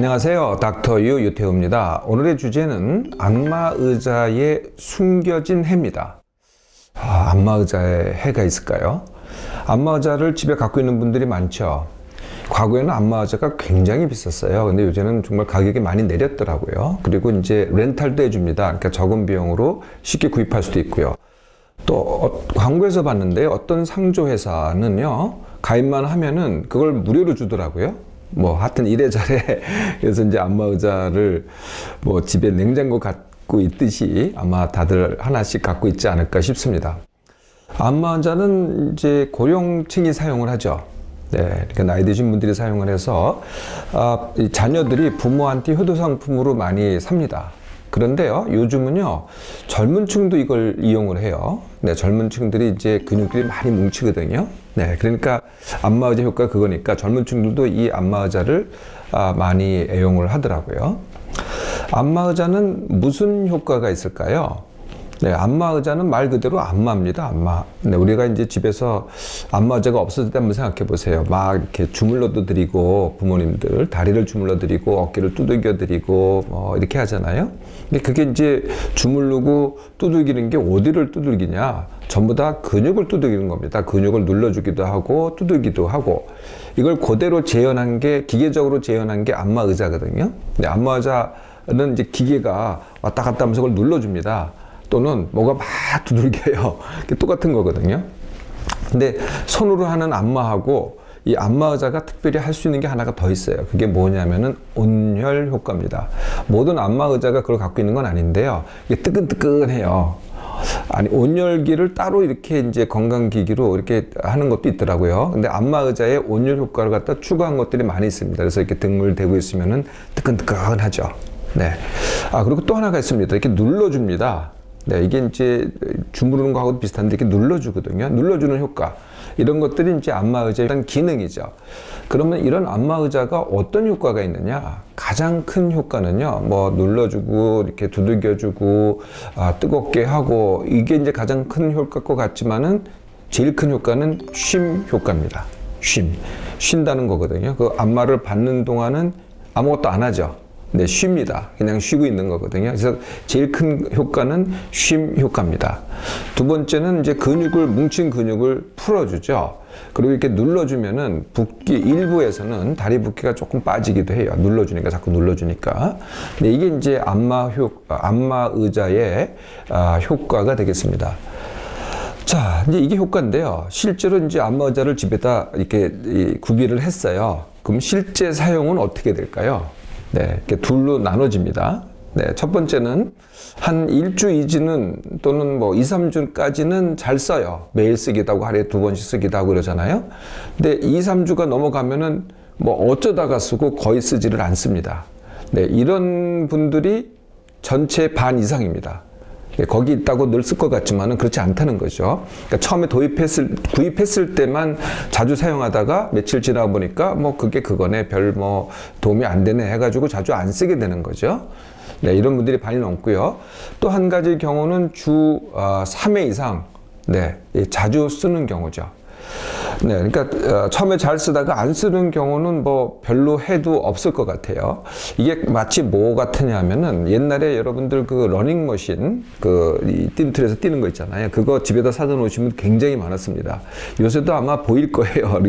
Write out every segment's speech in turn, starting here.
안녕하세요. 닥터 유 유태우입니다. 오늘의 주제는 안마의자에 숨겨진 해입니다. 안마의자에 해가 있을까요? 안마의자를 집에 갖고 있는 분들이 많죠. 과거에는 안마의자가 굉장히 비쌌어요. 근데 요새는 정말 가격이 많이 내렸더라고요. 그리고 이제 렌탈도 해줍니다. 그러니까 적은 비용으로 쉽게 구입할 수도 있고요. 또 광고에서 봤는데 어떤 상조회사는요, 가입만 하면은 그걸 무료로 주더라고요. 하여튼 이래저래 그래서 이제 안마의자를 집에 냉장고 갖고 있듯이 아마 다들 하나씩 갖고 있지 않을까 싶습니다. 안마의자는 이제 고령층이 사용을 하죠. 네, 그러니까 나이 드신 분들이 사용을 해서 자녀들이 부모한테 효도상품으로 많이 삽니다. 그런데요, 요즘은요, 젊은 층도 이걸 이용을 해요. 네, 젊은 층들이 이제 근육들이 많이 뭉치거든요. 네, 그러니까 안마의자 효과가 그거니까 젊은 층들도 이 안마의자를 많이 애용을 하더라고요. 안마의자는 무슨 효과가 있을까요? 네, 안마의자는 말 그대로 안마입니다. 안마. 네, 우리가 이제 집에서 안마의자가 없었을 때 한번 생각해 보세요. 막 이렇게 주물러도 드리고, 부모님들 다리를 주물러 드리고, 어깨를 두들겨 드리고, 이렇게 하잖아요. 근데 그게 이제 주물르고 두들기는 게 어디를 두들기냐? 전부 다 근육을 두들기는 겁니다. 근육을 눌러주기도 하고, 두들기도 하고. 이걸 그대로 재현한 게, 기계적으로 재현한 게 안마의자거든요. 근데 안마의자는 이제 기계가 왔다 갔다 하면서 그걸 눌러줍니다. 또는 뭐가 막 두들겨요. 똑같은 거거든요. 근데 손으로 하는 안마하고 이 안마의자가 특별히 할 수 있는 게 하나가 더 있어요. 그게 뭐냐면은 온열 효과입니다. 모든 안마의자가 그걸 갖고 있는 건 아닌데요. 이게 뜨끈뜨끈해요. 아니, 온열기를 따로 이렇게 이제 건강기기로 이렇게 하는 것도 있더라고요. 근데 안마의자에 온열 효과를 갖다 추가한 것들이 많이 있습니다. 그래서 이렇게 등을 대고 있으면은 뜨끈뜨끈하죠. 네. 그리고 또 하나가 있습니다. 이렇게 눌러줍니다. 네, 이게 이제 주무르는 거하고 비슷한데 이렇게 눌러주거든요. 눌러주는 효과. 이런 것들이 이제 안마의자의 일단 기능이죠. 그러면 이런 안마의자가 어떤 효과가 있느냐? 가장 큰 효과는요, 눌러주고, 이렇게 두들겨주고, 뜨겁게 하고, 이게 이제 가장 큰 효과일 것 같지만은 제일 큰 효과는 쉼 효과입니다. 쉰다는 거거든요. 그 안마를 받는 동안은 아무것도 안 하죠. 네, 쉽니다. 그냥 쉬고 있는 거거든요. 그래서 제일 큰 효과는 쉼 효과입니다. 두 번째는 이제 뭉친 근육을 풀어주죠. 그리고 이렇게 눌러주면은 일부에서는 다리 붓기가 조금 빠지기도 해요. 자꾸 눌러주니까. 네, 이게 이제 안마의자의 효과가 되겠습니다. 자, 이제 이게 효과인데요. 실제로 이제 안마의자를 집에다 이렇게 구비를 했어요. 그럼 실제 사용은 어떻게 될까요? 네, 이렇게 둘로 나눠집니다. 네, 첫 번째는 한 1주, 2주는 또는 2, 3주까지는 잘 써요. 매일 쓰기도 하고 하루에 2번씩 쓰기도 하고 그러잖아요. 근데 2, 3주가 넘어가면은 어쩌다가 쓰고 거의 쓰지를 않습니다. 네, 이런 분들이 전체 반 이상입니다. 거기 있다고 늘 쓸 것 같지만은 그렇지 않다는 거죠. 그러니까 처음에 구입했을 때만 자주 사용하다가 며칠 지나 보니까 그게 그거네, 별 도움이 안 되네 해가지고 자주 안 쓰게 되는 거죠. 네, 이런 분들이 반이 넘고요. 또 한 가지 경우는 주 3회 이상, 네, 자주 쓰는 경우죠. 네, 그러니까 처음에 잘 쓰다가 안 쓰는 경우는 별로 해도 없을 것 같아요. 이게 마치 뭐 같으냐면은 옛날에 여러분들 그 러닝머신 이 띠틀에서 뛰는 거 있잖아요. 그거 집에다 사다 놓으시면 굉장히 많았습니다. 요새도 아마 보일 거예요.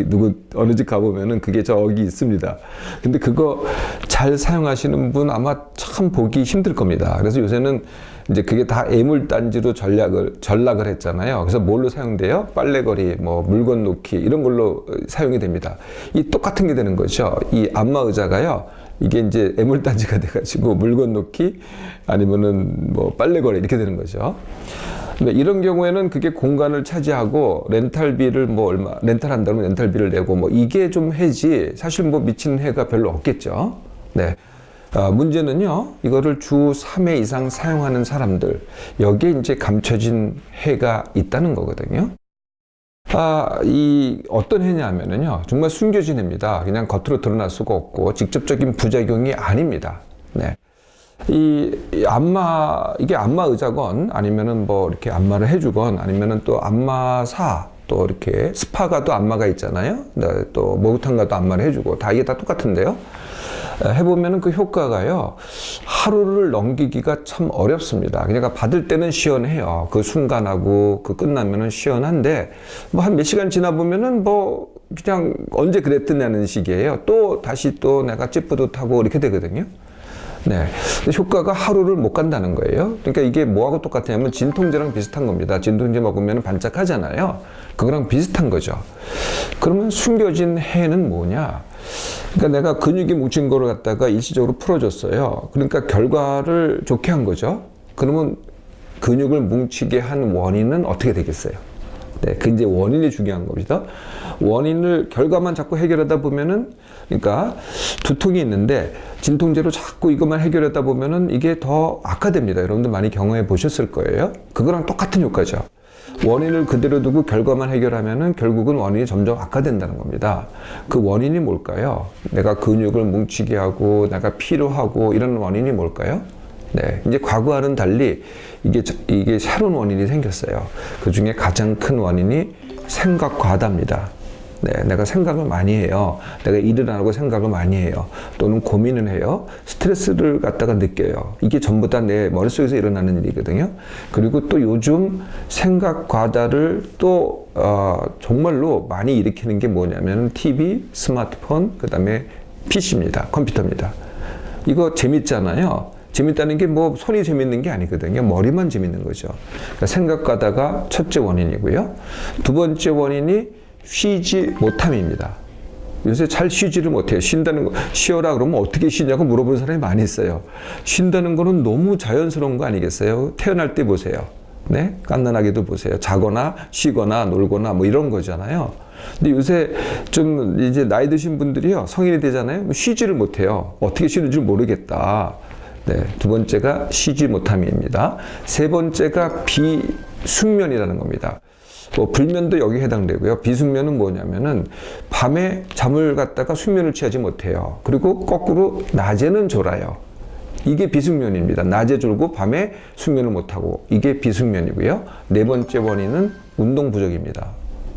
어느 집 가보면은 그게 저기 있습니다. 근데 그거 잘 사용하시는 분 아마 참 보기 힘들 겁니다. 그래서 요새는 이제 그게 다 애물단지로 전락을 했잖아요. 그래서 뭘로 사용돼요? 빨래거리, 물건 놓기 이런 걸로 사용이 됩니다. 이 똑같은 게 되는 거죠. 이 안마의자가요, 이게 이제 애물단지가 돼가지고 물건 놓기 아니면은 빨래거리 이렇게 되는 거죠. 근데 이런 경우에는 그게 공간을 차지하고 렌탈비를 렌탈한다면 렌탈비를 내고 이게 좀 해지 사실 미치는 해가 별로 없겠죠. 네. 문제는요, 이거를 주 3회 이상 사용하는 사람들, 여기에 이제 감춰진 해가 있다는 거거든요. 어떤 해냐면요, 정말 숨겨진 해입니다. 그냥 겉으로 드러날 수가 없고, 직접적인 부작용이 아닙니다. 네. 이게 안마의자건, 아니면은 이렇게 안마를 해주건, 아니면은 또 안마사, 또 이렇게 스파 가도 안마가 있잖아요. 네, 또 목욕탕 가도 안마를 해주고, 이게 다 똑같은데요. 해보면은 그 효과가요, 하루를 넘기기가 참 어렵습니다. 그러니까 받을 때는 시원해요. 그 순간하고 그 끝나면은 시원한데, 뭐 한 몇 시간 지나보면은 뭐 그냥 언제 그랬더냐는 식이에요. 또 다시 또 내가 찌뿌듯하고 이렇게 되거든요. 네. 효과가 하루를 못 간다는 거예요. 그러니까 이게 뭐하고 똑같냐면 진통제랑 비슷한 겁니다. 진통제 먹으면 반짝하잖아요. 그거랑 비슷한 거죠. 그러면 숨겨진 해는 뭐냐? 그러니까 내가 근육이 뭉친 거를 갖다가 일시적으로 풀어줬어요. 그러니까 결과를 좋게 한 거죠. 그러면 근육을 뭉치게 한 원인은 어떻게 되겠어요? 네, 그 이제 원인이 중요한 겁니다. 원인을 결과만 자꾸 해결하다 보면은, 그러니까 두통이 있는데 진통제로 자꾸 이것만 해결하다 보면은 이게 더 악화됩니다. 여러분들 많이 경험해 보셨을 거예요. 그거랑 똑같은 효과죠. 원인을 그대로 두고 결과만 해결하면은 결국은 원인이 점점 악화된다는 겁니다. 그 원인이 뭘까요? 내가 근육을 뭉치게 하고 내가 피로하고 이런 원인이 뭘까요? 네, 이제 과거와는 달리 이게 새로운 원인이 생겼어요. 그 중에 가장 큰 원인이 생각 과다입니다. 네, 내가 생각을 많이 해요. 내가 일을 안 하고 생각을 많이 해요. 또는 고민을 해요. 스트레스를 갖다가 느껴요. 이게 전부 다 내 머릿속에서 일어나는 일이거든요. 그리고 또 요즘 생각 과다를 또 정말로 많이 일으키는 게 뭐냐면 TV, 스마트폰, 그 다음에 PC입니다. 컴퓨터입니다. 이거 재밌잖아요. 재밌다는 게 뭐 손이 재밌는 게 아니거든요. 머리만 재밌는 거죠. 그러니까 생각 과다가 첫째 원인이고요. 두 번째 원인이 쉬지 못함입니다. 요새 잘 쉬지를 못해요. 쉰다는 거, 쉬어라 그러면 어떻게 쉬냐고 물어보는 사람이 많이 있어요. 쉰다는 거는 너무 자연스러운 거 아니겠어요? 태어날 때 보세요. 네? 갓난아기도 보세요. 자거나 쉬거나 놀거나 뭐 이런 거잖아요. 근데 요새 좀 이제 나이 드신 분들이요, 성인이 되잖아요. 쉬지를 못해요. 어떻게 쉬는 줄 모르겠다. 네, 두 번째가 쉬지 못함입니다. 세 번째가 비숙면이라는 겁니다. 뭐 불면도 여기 해당되고요. 비숙면은 뭐냐면은 밤에 잠을 갖다가 숙면을 취하지 못해요. 그리고 거꾸로 낮에는 졸아요. 이게 비숙면입니다. 낮에 졸고 밤에 숙면을 못하고, 이게 비숙면이고요. 네 번째 원인은 운동 부족입니다.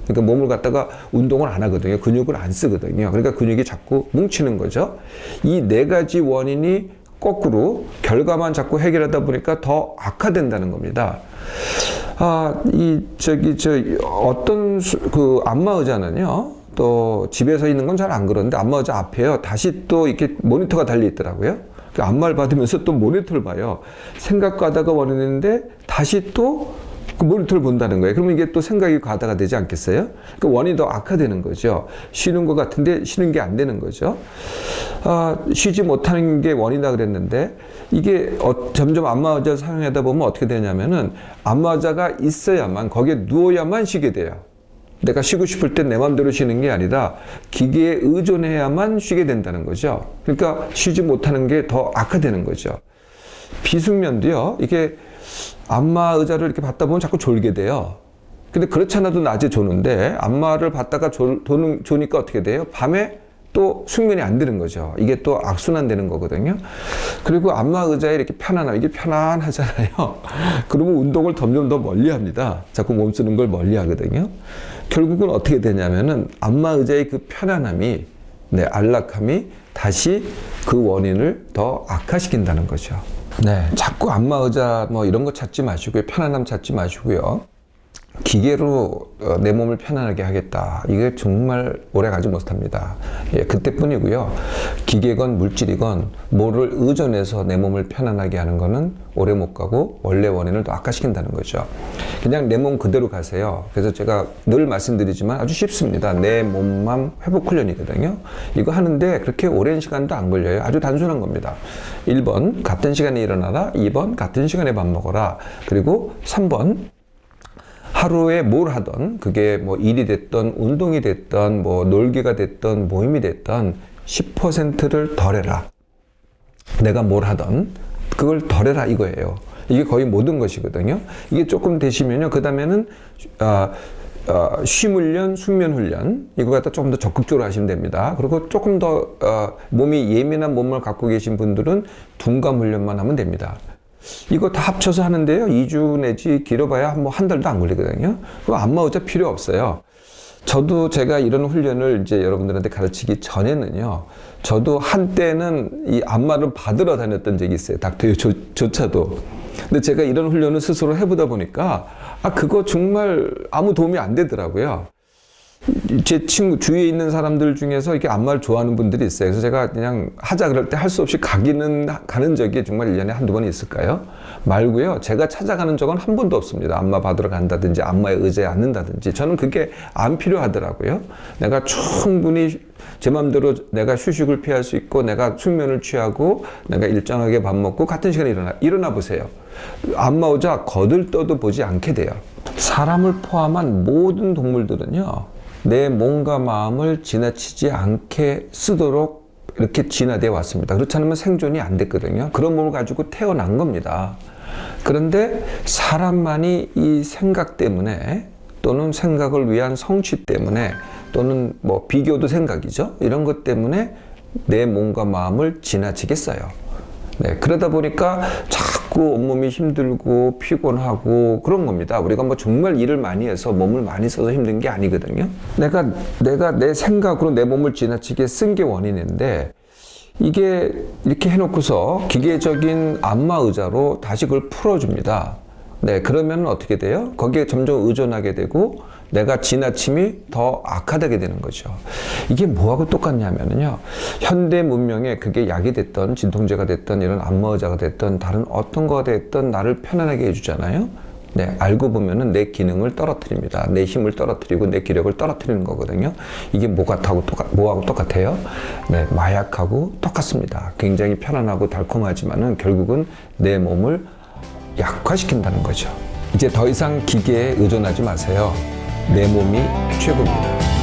그러니까 몸을 갖다가 운동을 안 하거든요. 근육을 안 쓰거든요. 그러니까 근육이 자꾸 뭉치는 거죠. 이 네 가지 원인이 거꾸로 결과만 자꾸 해결하다 보니까 더 악화된다는 겁니다. 어떤 그 안마의자는요, 또 집에서 있는 건 잘 안 그러는데 안마의자 앞에요, 다시 또 이렇게 모니터가 달려 있더라고요. 그 안마를 받으면서 또 모니터를 봐요. 생각 과다가 원인인데 다시 또 그 모니터를 본다는 거예요. 그러면 이게 또 생각이 과다가 되지 않겠어요? 그 원인이 더 악화되는 거죠. 쉬는 것 같은데 쉬는 게 안 되는 거죠. 쉬지 못하는 게 원인이다 그랬는데, 이게 점점 안마의자를 사용하다 보면 어떻게 되냐면은 안마의자가 있어야만, 거기에 누워야만 쉬게 돼요. 내가 쉬고 싶을 때 내 마음대로 쉬는 게 아니라 기계에 의존해야만 쉬게 된다는 거죠. 그러니까 쉬지 못하는 게 더 악화되는 거죠. 비숙면도요, 이게 안마 의자를 이렇게 받다 보면 자꾸 졸게 돼요. 근데 그렇지 않아도 낮에 조는데, 안마를 받다가 조니까 어떻게 돼요? 밤에 또 숙면이 안 되는 거죠. 이게 또 악순환되는 거거든요. 그리고 안마 의자에 이렇게 이게 편안하잖아요. 그러면 운동을 점점 더 멀리 합니다. 자꾸 몸 쓰는 걸 멀리 하거든요. 결국은 어떻게 되냐면은 안마 의자의 그 편안함이, 네, 안락함이 다시 그 원인을 더 악화시킨다는 거죠. 네, 자꾸 안마의자 뭐 이런 거 찾지 마시고요. 편안함 찾지 마시고요. 기계로 내 몸을 편안하게 하겠다. 이게 정말 오래 가지 못합니다. 예, 그때뿐이고요. 기계건 물질이건 뭐를 의존해서 내 몸을 편안하게 하는 거는 오래 못 가고 원래 원인을 더 악화시킨다는 거죠. 그냥 내 몸 그대로 가세요. 그래서 제가 늘 말씀드리지만 아주 쉽습니다. 내 몸만 회복 훈련이거든요. 이거 하는데 그렇게 오랜 시간도 안 걸려요. 아주 단순한 겁니다. 1번 같은 시간에 일어나라. 2번 같은 시간에 밥 먹어라. 그리고 3번 하루에 뭘 하던, 그게 뭐 일이 됐던, 운동이 됐던, 뭐 놀기가 됐던, 모임이 됐던 10%를 덜해라. 내가 뭘 하던 그걸 덜해라 이거예요. 이게 거의 모든 것이거든요. 이게 조금 되시면요, 그 다음에는 쉼 훈련, 숙면 훈련, 이거 갖다 조금 더 적극적으로 하시면 됩니다. 그리고 조금 더 몸이 예민한 몸을 갖고 계신 분들은 둔감 훈련만 하면 됩니다. 이거 다 합쳐서 하는데요, 2주 내지 길어봐야 뭐 한 달도 안 걸리거든요. 그럼 안마의자 필요 없어요. 저도 제가 이런 훈련을 이제 여러분들한테 가르치기 전에는요, 저도 한때는 이 안마를 받으러 다녔던 적이 있어요. 닥터유조차도. 근데 제가 이런 훈련을 스스로 해보다 보니까, 그거 정말 아무 도움이 안 되더라고요. 제 친구 주위에 있는 사람들 중에서 이렇게 안마를 좋아하는 분들이 있어요. 그래서 제가 그냥 하자 그럴 때 할 수 없이 가는 적이 정말 1년에 한두 번 있을까요? 말고요. 제가 찾아가는 적은 한 번도 없습니다. 안마 받으러 간다든지 안마의 의자에 앉는다든지 저는 그게 안 필요하더라고요. 내가 충분히 제 마음대로 내가 휴식을 피할 수 있고 내가 숙면을 취하고 내가 일정하게 밥 먹고 같은 시간에 일어나 보세요. 안마 의자 거들떠도 보지 않게 돼요. 사람을 포함한 모든 동물들은요, 내 몸과 마음을 지나치지 않게 쓰도록 이렇게 진화되어 왔습니다. 그렇지 않으면 생존이 안 됐거든요. 그런 몸을 가지고 태어난 겁니다. 그런데 사람만이 이 생각 때문에 또는 생각을 위한 성취 때문에 또는 뭐 비교도 생각이죠. 이런 것 때문에 내 몸과 마음을 지나치게 써요. 네, 그러다 보니까 자꾸 온몸이 힘들고 피곤하고 그런 겁니다. 우리가 뭐 정말 일을 많이 해서 몸을 많이 써서 힘든 게 아니거든요. 내가 내 생각으로 내 몸을 지나치게 쓴 게 원인인데, 이게 이렇게 해놓고서 기계적인 안마 의자로 다시 그걸 풀어줍니다. 네, 그러면 어떻게 돼요? 거기에 점점 의존하게 되고 내가 지나침이 더 악화되게 되는 거죠. 이게 뭐하고 똑같냐면요, 현대 문명에 그게 약이 됐던 진통제가 됐던 이런 안마 의자가 됐던 다른 어떤 거가 됐던 나를 편안하게 해주잖아요. 네, 알고 보면은 내 기능을 떨어뜨립니다. 내 힘을 떨어뜨리고 내 기력을 떨어뜨리는 거거든요. 이게 뭐하고 똑같아요? 네, 마약하고 똑같습니다. 굉장히 편안하고 달콤하지만은 결국은 내 몸을 약화시킨다는 거죠. 이제 더 이상 기계에 의존하지 마세요. 내 몸이 최고입니다.